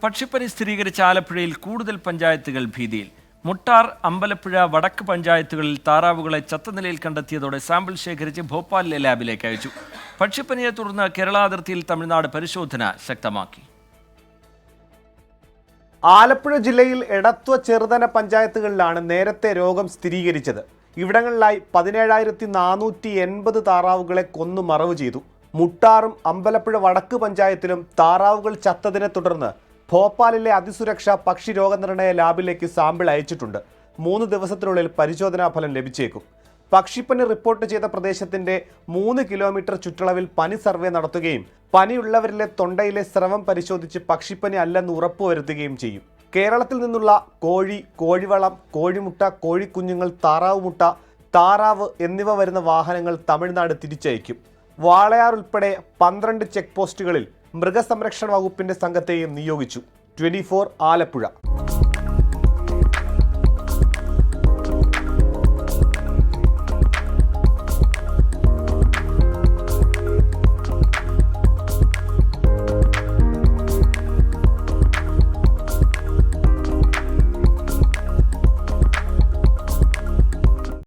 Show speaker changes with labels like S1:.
S1: പക്ഷിപ്പനി സ്ഥിരീകരിച്ച ആലപ്പുഴയിൽ കൂടുതൽ പഞ്ചായത്തുകൾ ഭീതിയിൽ. മുട്ടാർ, അമ്പലപ്പുഴ, വടക്ക് പഞ്ചായത്തുകളിൽ താറാവുകളെ ചത്ത നിലയിൽ കണ്ടെത്തിയതോടെ സാമ്പിൾ ശേഖരിച്ച് ഭോപ്പാലിലെ ലാബിലേക്ക് അയച്ചു. പക്ഷിപ്പനിയെ തുടർന്ന് കേരള അതിർത്തിയിൽ തമിഴ്നാട് പരിശോധന ശക്തമാക്കി.
S2: ആലപ്പുഴ ജില്ലയിൽ എടത്വ, ചെറുതന പഞ്ചായത്തുകളിലാണ് നേരത്തെ രോഗം സ്ഥിരീകരിച്ചത്. ഇവിടങ്ങളിലായി 17,480 താറാവുകളെ കൊന്നു മറവ് ചെയ്തു. മുട്ടാറും അമ്പലപ്പുഴ വടക്ക് പഞ്ചായത്തിലും താറാവുകൾ ചത്തതിനെ തുടർന്ന് ഭോപ്പാലിലെ അതിസുരക്ഷാ പക്ഷി രോഗനിർണയ ലാബിലേക്ക് സാമ്പിൾ അയച്ചിട്ടുണ്ട്. 3 ദിവസത്തിനുള്ളിൽ പരിശോധനാ ഫലം ലഭിച്ചേക്കും. പക്ഷിപ്പനി റിപ്പോർട്ട് ചെയ്ത പ്രദേശത്തിന്റെ 3 കിലോമീറ്റർ ചുറ്റളവിൽ പനി സർവേ നടത്തുകയും പനിയുള്ളവരിലെ തൊണ്ടയിലെ സ്രവം പരിശോധിച്ച് പക്ഷിപ്പനി അല്ലെന്ന് ഉറപ്പുവരുത്തുകയും ചെയ്യും. കേരളത്തിൽ നിന്നുള്ള കോഴി, കോഴിവളം, കോഴിമുട്ട, കോഴിക്കുഞ്ഞുങ്ങൾ, താറാവ് മുട്ട, താറാവ് എന്നിവ വരുന്ന വാഹനങ്ങൾ തമിഴ്നാട് തിരിച്ചയക്കും. വാളയാർ ഉൾപ്പെടെ 12 ചെക്ക് പോസ്റ്റുകളിൽ മൃഗസംരക്ഷണ വകുപ്പിന്റെ സംഘത്തെയും നിയോഗിച്ചു. 24 ആലപ്പുഴ.